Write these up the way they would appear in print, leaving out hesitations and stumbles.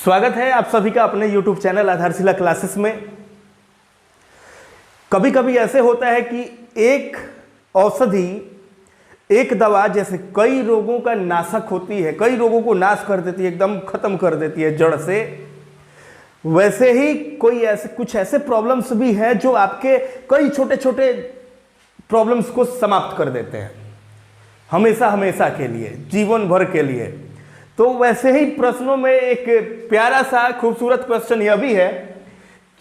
स्वागत है आप सभी का अपने YouTube चैनल आधारशिला क्लासेस में। कभी कभी ऐसे होता है कि एक औषधि, एक दवा जैसे कई रोगों का नाशक होती है, कई रोगों को नाश कर देती है, एकदम खत्म कर देती है जड़ से। वैसे ही कोई ऐसे कुछ ऐसे प्रॉब्लम्स भी हैं जो आपके कई छोटे छोटे प्रॉब्लम्स को समाप्त कर देते हैं, हमेशा हमेशा के लिए, जीवन भर के लिए। तो वैसे ही प्रश्नों में एक प्यारा सा खूबसूरत क्वेश्चन यह भी है,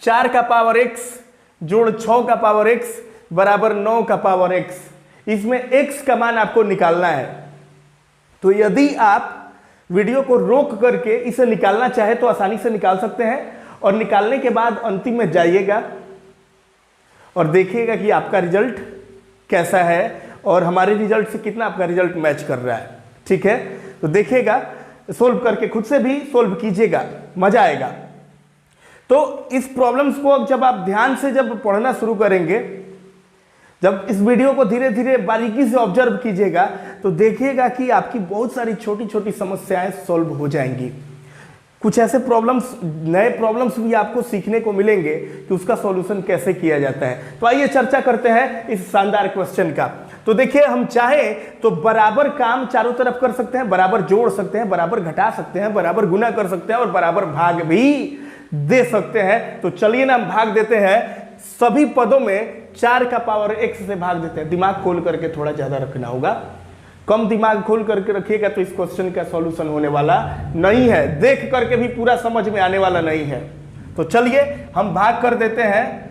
4 का पावर x जोड़ 6 का पावर x बराबर 9 का पावर x। इसमें x का मान आपको निकालना है। तो यदि आप वीडियो को रोक करके इसे निकालना चाहे तो आसानी से निकाल सकते हैं, और निकालने के बाद अंतिम में जाइएगा और देखिएगा कि आपका रिजल्ट कैसा है और हमारे रिजल्ट से कितना आपका रिजल्ट मैच कर रहा है। ठीक है, तो देखिएगा, सोल्व करके खुद से भी सोल्व कीजिएगा, मजा आएगा। तो इस प्रॉब्लम्स को अब जब आप ध्यान से जब पढ़ना शुरू करेंगे, जब इस वीडियो को धीरे धीरे बारीकी से ऑब्जर्व कीजिएगा, तो देखिएगा कि आपकी बहुत सारी छोटी छोटी समस्याएं सॉल्व हो जाएंगी। कुछ ऐसे प्रॉब्लम्स, नए प्रॉब्लम्स भी आपको सीखने को मिलेंगे कि उसका सॉल्यूशन कैसे किया जाता है। तो आइए चर्चा करते हैं इस शानदार क्वेश्चन का। तो देखिए, हम चाहें तो बराबर काम चारों तरफ कर सकते हैं, बराबर जोड़ सकते हैं, बराबर घटा सकते हैं, बराबर गुना कर सकते हैं और बराबर भाग भी दे सकते हैं। तो चलिए ना, हम भाग देते हैं। सभी पदों में 4 का पावर x से भाग देते हैं। दिमाग खोल करके थोड़ा ज्यादा रखना होगा, कम दिमाग खोल करके रखिएगा तो इस क्वेश्चन का सॉल्यूशन होने वाला नहीं है, देख करके भी पूरा समझ में आने वाला नहीं है। तो चलिए हम भाग कर देते हैं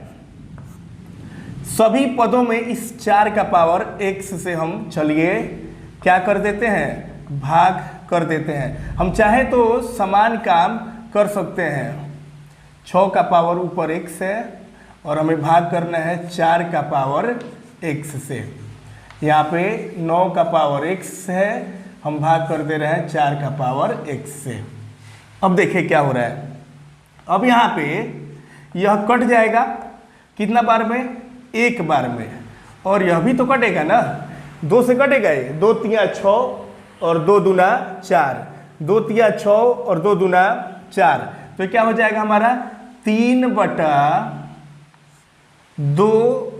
सभी पदों में। इस 4 का पावर x से हम चलिए क्या कर देते हैं, भाग कर देते हैं। हम चाहे तो समान काम कर सकते हैं। 6 का पावर ऊपर x है और हमें भाग करना है 4 का पावर x से। यहाँ पे 9 का पावर x है, हम भाग कर दे रहे हैं 4 का पावर x से। अब देखिए क्या हो रहा है। अब यहाँ पे यह कट जाएगा कितना बार में, एक बार में, और यह भी तो कटेगा ना, 2 से कटेगा ये। 2 तिया 6 और 2 दूना 4, 2 तिया 6 और 2 दूना 4। तो क्या हो जाएगा हमारा 3 बटा 2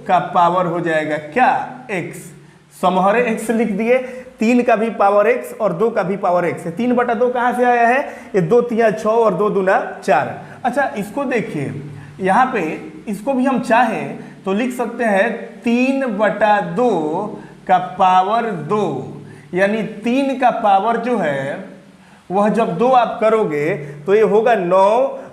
का पावर हो जाएगा क्या, x। समहरे x लिख दिए, 3 का भी पावर x और 2 का भी पावर x है। 3 बटा 2 कहाँ से आया है, ये 2 तिया 6 और 2 दूना 4। अच्छा, इसको देखिए, यहाँ पे इसको भी हम चाहें तो लिख सकते हैं 3 बटा 2 का पावर 2, यानी 3 का पावर जो है वह जब 2 आप करोगे तो ये होगा 9,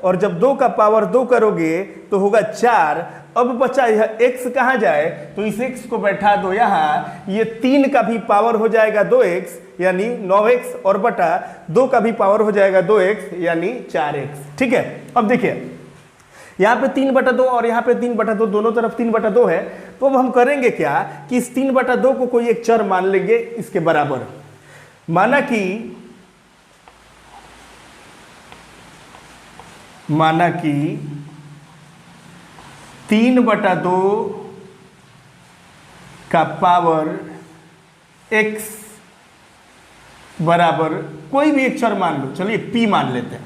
और जब 2 का पावर 2 करोगे तो होगा 4। अब बचा यह x कहाँ जाए, तो इस x को बैठा दो यहाँ, ये 3 का भी पावर हो जाएगा 2x यानी 9x, और बटा 2 का भी पावर हो जाएगा 2x यानी 4x। ठीक है, अब देखिए यहाँ पे 3 बटा 2 और यहाँ पे 3 बटा 2, दोनों तरफ 3 बटा 2 है। तो अब हम करेंगे क्या कि इस 3 बटा 2 को कोई एक चर मान लेंगे इसके बराबर। माना कि 3 बटा 2 का पावर x बराबर कोई भी एक चर मान लो, चलिए p मान लेते हैं।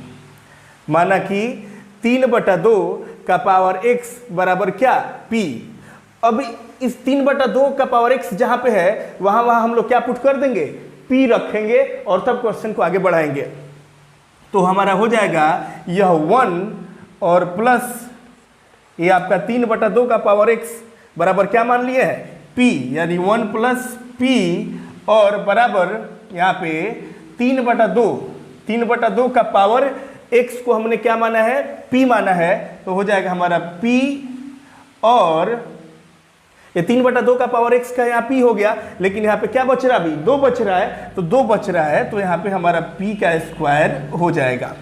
माना कि 3 बटा 2 का पावर x बराबर क्या, p। अब इस 3 बटा 2 का पावर x जहां पे है वहां हम लोग क्या पुट कर देंगे, p रखेंगे, और तब क्वेश्चन को आगे बढ़ाएंगे। तो हमारा हो जाएगा यह 1 और प्लस ये आपका 3 बटा 2 का पावर x बराबर क्या मान लिए है, p, यानी 1 प्लस p, और बराबर यहाँ पे 3 बटा 2, 3 बटा 2 का पावर x को हमने क्या माना है, p माना है। तो हो जाएगा हमारा p, और ये 3 बटा 2 का पावर x का यहाँ p हो गया, लेकिन यहाँ पे क्या बच रहा, अभी 2 बच रहा है, तो 2 बच रहा है, तो यहाँ पे हमारा p का स्क्वायर हो जाएगा।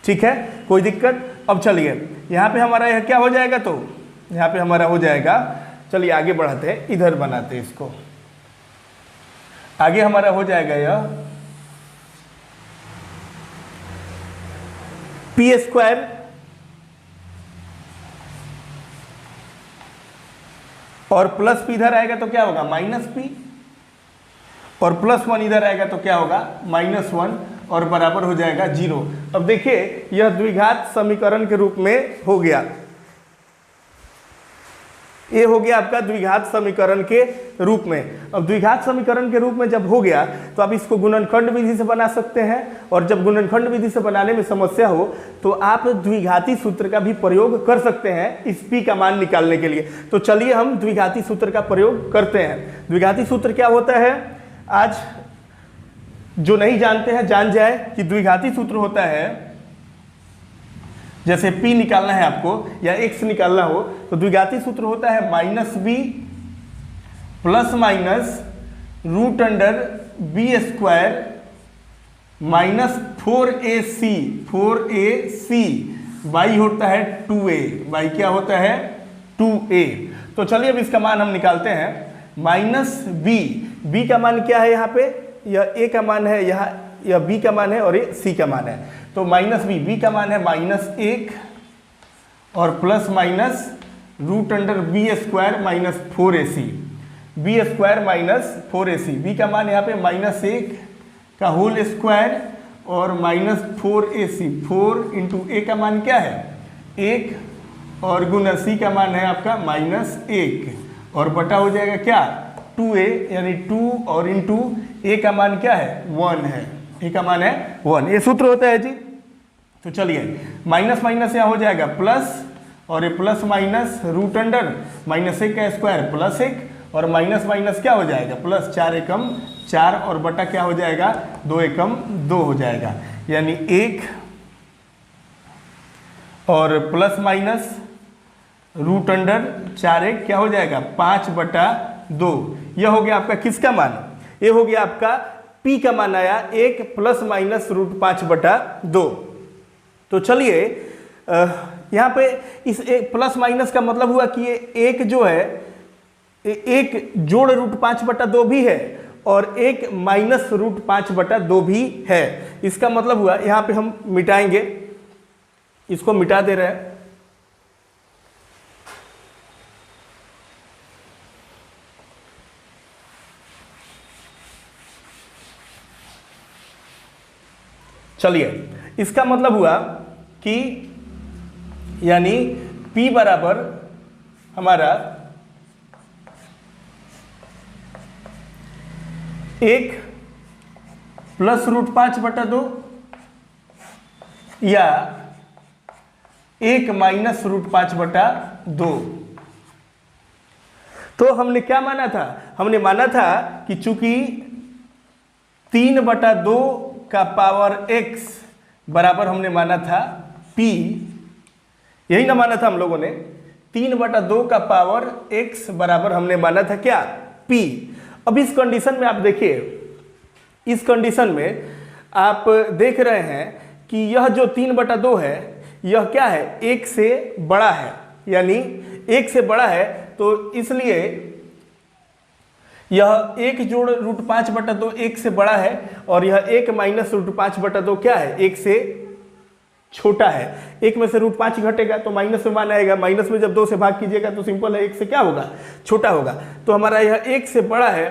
ठीक है, कोई दिक्कत। अब चलिए यहाँ पे हमारा यह क्या हो जाएगा, तो यहाँ पे हमारा हो जाएगा, चलिए आगे बढ़ाते हैं, इधर बनाते हैं इसको। आगे हमारा हो जाएगा यह p स्क्वायर और प्लस p इधर आएगा तो क्या होगा, माइनस p, और +1 इधर आएगा तो क्या होगा, -1, और बराबर हो जाएगा 0। अब देखिए यह द्विघात समीकरण के रूप में हो गया, ये हो गया आपका द्विघात समीकरण के रूप में। अब द्विघात समीकरण के रूप में जब हो गया तो आप इसको गुणनखंड विधि से बना सकते हैं, और जब गुणनखंड विधि से बनाने में समस्या हो तो आप द्विघाती सूत्र का भी प्रयोग कर सकते हैं इस p का मान निकालने के लिए। तो चलिए हम द्विघाती सूत्र का प्रयोग करते हैं। द्विघाती सूत्र क्या होता है, आज जो नहीं जानते हैं जान जाए कि द्विघाती सूत्र होता है, जैसे p निकालना है आपको या x निकालना हो तो द्विघाती सूत्र होता है -b plus minus root under b square minus 4ac y होता है 2a, y क्या होता है 2a। तो चलिए अब इसका मान हम निकालते हैं। -b का मान क्या है, यहाँ पे यह a का मान है, यहाँ यह b का मान है और ये c का मान है। तो -b का मान है -1 और plus minus root under b square minus 4ac, b square minus 4ac, b का मान यहाँ पे -1 का होल स्क्वायर और -4ac, 4 इंटू a का मान क्या है 1 और गुना c का मान है आपका -1 और बटा हो जाएगा क्या 2a, यानी 2 और इंटू a का मान क्या है 1 है, a का मान है 1। ये सूत्र होता है जी। तो चलिए माइनस माइनस यहाँ हो जाएगा प्लस, और ये प्लस माइनस रूट अंडर -1 का स्क्वायर प्लस 1 और माइनस माइनस क्या हो जाएगा प्लस, 4 एकम 4 और बटा क्या हो जाएगा 2 एकम 2 हो जाएगा, यानी 1 और प्लस माइनस रूट अंडर 4 1 क्या हो जाएगा 5/2। यह हो गया आपका किसका मान, ये हो गया आपका p का मान आया 1 प्लस माइनस रूट 5/2। तो चलिए यहाँ पे इस एक प्लस माइनस का मतलब हुआ कि ये एक जो है एक जोड़ रूट 5/2 भी है और एक माइनस रूट 5/2 भी है। इसका मतलब हुआ यहाँ पे हम मिटाएंगे, इसको मिटा दे रहे हैं। चलिए इसका मतलब हुआ कि यानी p बराबर हमारा 1 प्लस रूट 5/2 या 1 माइनस रूट 5/2। तो हमने क्या माना था, हमने माना था कि चूंकि 3/2 का पावर x बराबर हमने माना था p, यही ना माना था हम लोगों ने, 3/2 का पावर x बराबर हमने माना था क्या p। अब इस कंडीशन में आप देखिए, इस कंडीशन में आप देख रहे हैं कि यह जो 3/2 है यह क्या है 1 से बड़ा है, यानी 1 से बड़ा है, तो इसलिए यह 1 जोड़ रूट 5/2 1 से बड़ा है और यह 1 माइनस रूट 5/2 क्या है 1 से छोटा है। 1 में से रूट 5 घटेगा तो माइनस में मान आएगा, माइनस में जब 2 से भाग कीजिएगा तो सिंपल है 1 से क्या होगा छोटा होगा। तो हमारा यह 1 से बड़ा है,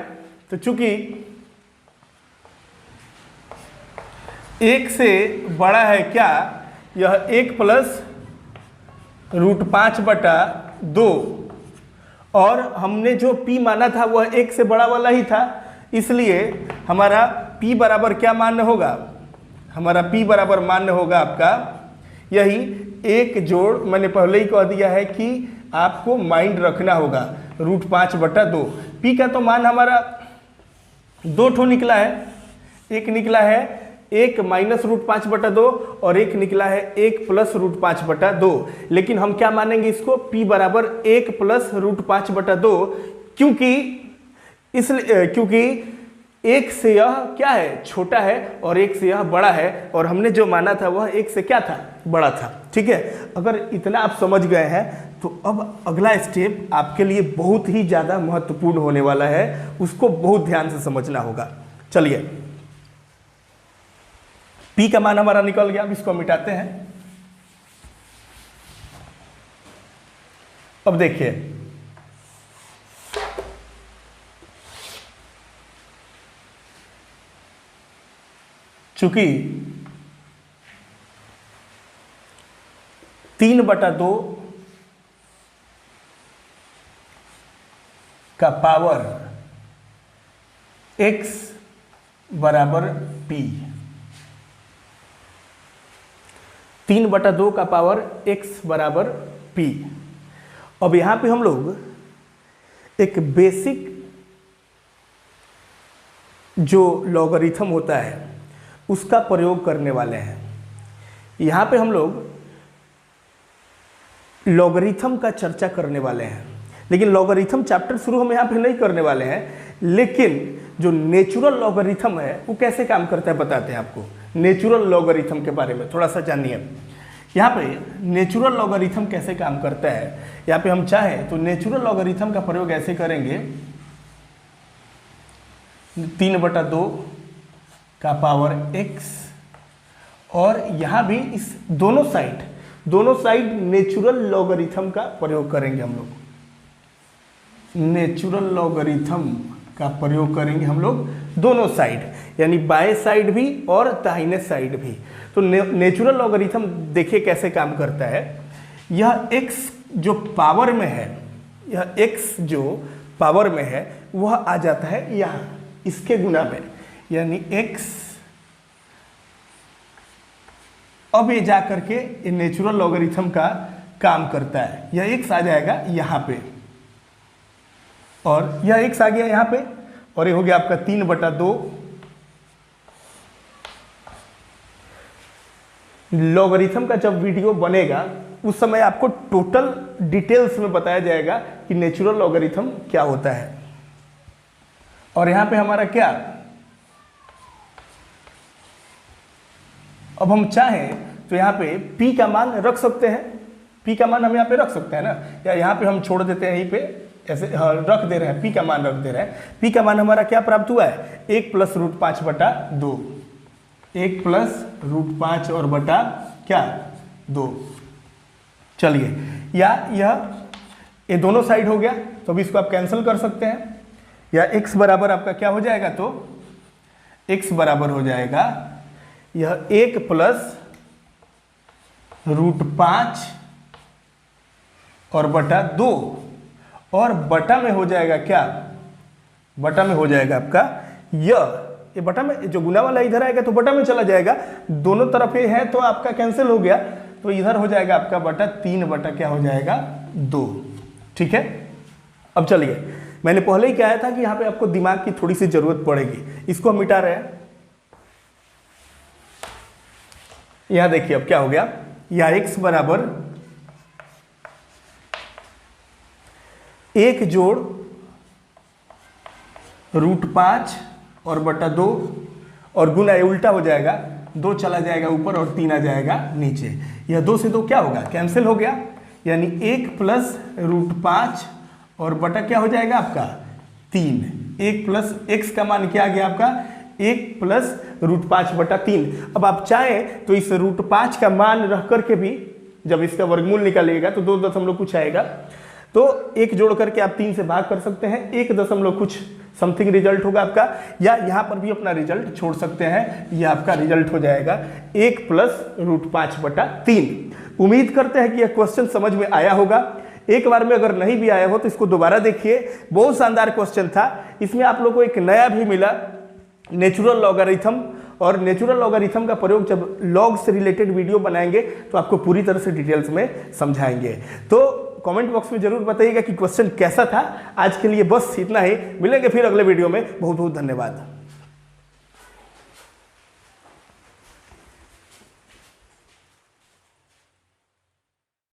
तो चूंकि 1 से बड़ा है क्या यह 1 प्लस रूट 5/2 और हमने जो p माना था वह 1 से बड़ा वाला ही था, इसलिए हमारा p बराबर क्या मान्य होगा, हमारा p बराबर मान्य होगा आपका यही 1 जोड़, मैंने पहले ही कह दिया है कि आपको माइंड रखना होगा रूट 5/2। p का तो मान हमारा 2 ठो निकला है, एक निकला है 1 माइनस रूट 5/2 और एक निकला है 1 प्लस रूट 5/2, लेकिन हम क्या मानेंगे इसको p बराबर 1 प्लस रूट 5/2, क्योंकि 1 से यह क्या है छोटा है और 1 से यह बड़ा है, और हमने जो माना था वह 1 से क्या था बड़ा था। ठीक है, अगर इतना आप समझ गए हैं तो अब अगला स्टेप आपके लिए बहुत ही ज़्यादा महत्वपूर्ण होने वाला है, उसको बहुत ध्यान से समझना होगा। चलिए p का मान हमारा निकल गया, अब इसको मिटाते हैं। अब देखिए चूंकि 3/2 का पावर x बराबर p, 3/2 का पावर x बराबर p। अब यहां पे हम लोग एक बेसिक जो लॉगरिथम होता है उसका प्रयोग करने वाले हैं। यहां पे हम लोग लॉगरिथम का चर्चा करने वाले हैं, लेकिन लॉगरिथम चैप्टर शुरू हम यहाँ पे नहीं करने वाले हैं। लेकिन जो नेचुरल लॉगरिथम है वो कैसे काम करता है बताते हैं आपको। नेचुरल लॉगरिथम के बारे में थोड़ा सा जानिए। यहाँ पे नेचुरल लॉगरिथम कैसे काम करता है, यहाँ पे हम चाहें तो नेचुरल लॉगरिथम का प्रयोग ऐसे करेंगे, 3/2 का पावर x, और यहाँ भी इस दोनों साइड नेचुरल लॉगरिथम का प्रयोग करेंगे हम लोग। नेचुरल लॉगरिथम का प्रयोग करेंगे हम लोग दोनों साइड, यानी बाएं साइड भी और दाहिने साइड भी। तो नेचुरल लॉगरिथम देखिए कैसे काम करता है। यह x जो पावर में है, यह x जो पावर में है वह आ जाता है यहाँ इसके गुना में, यानी x। अब ये जा करके ये नेचुरल लॉगरिथम का काम करता है। यह x आ जाएगा यहाँ पे और यह x आ गया यहाँ पे, और ये हो गया आपका 3/2। लॉगरिथम का जब वीडियो बनेगा उस समय आपको टोटल डिटेल्स में बताया जाएगा कि नेचुरल लॉगरिथम क्या होता है। और यहां पे हमारा क्या, अब हम चाहें तो यहाँ पे p का मान रख सकते हैं। p का मान हम यहाँ पे रख सकते हैं ना, या यहाँ पे हम छोड़ देते हैं, यहीं पे ऐसे रख दे रहे हैं, p का मान रख दे रहे हैं। p का मान हमारा क्या प्राप्त हुआ है, 1 + √5/2, 1 + √5 और बटा क्या 2। चलिए, या यह ये दोनों साइड हो गया, तो अभी इसको आप कैंसिल कर सकते हैं। या x बराबर आपका क्या हो जाएगा, तो x बराबर हो जाएगा यह 1 + √5 और बटा 2, और बटा में हो जाएगा क्या, बटा में हो जाएगा आपका ये बटा में जो गुना वाला इधर आएगा तो बटा में चला जाएगा, दोनों तरफ ये है तो आपका कैंसिल हो गया, तो इधर हो जाएगा आपका बटा 3 बटा क्या हो जाएगा 2। ठीक है। अब चलिए, मैंने पहले ही कहा था कि यहाँ पे आपको दिमाग की थोड़ी सी जरूरत पड़ेगी, इसको हम मिटा रहे हैं। यहां देखिए अब क्या हो गया, या x बराबर 1 जोड़ √5 और बटा 2, और गुना ये उल्टा हो जाएगा, 2 चला जाएगा ऊपर और 3 आ जाएगा नीचे। यह 2 से 2 क्या होगा, कैंसिल हो गया, यानी 1 + √5 और बटा क्या हो जाएगा आपका 3। 1 प्लस x का मान क्या आ गया आपका 1 + √5/3। अब आप चाहें तो इस √5 का मान रख करके भी जब इसका वर्गमूल निकालिएगा तो 2 दशमलव कुछ आएगा, तो 1 जोड़ करके आप 3 से भाग कर सकते हैं, 1 दशमलव कुछ समथिंग रिजल्ट होगा आपका, या यहाँ पर भी अपना रिजल्ट छोड़ सकते हैं, यह आपका रिजल्ट हो जाएगा 1 + √5/3। उम्मीद करते हैं कि यह क्वेश्चन समझ में आया होगा। एक बार में अगर नहीं भी आया हो तो इसको दोबारा देखिए, बहुत शानदार क्वेश्चन था। इसमें आप लोगों को एक नया भी मिला, नेचुरल लॉगरिथम, और नेचुरल लॉगरिथम का प्रयोग जब लॉग से रिलेटेड वीडियो बनाएंगे तो आपको पूरी तरह से डिटेल्स में समझाएंगे। तो कमेंट बॉक्स में जरूर बताइएगा कि क्वेश्चन कैसा था। आज के लिए बस इतना ही, मिलेंगे फिर अगले वीडियो में। बहुत बहुत धन्यवाद।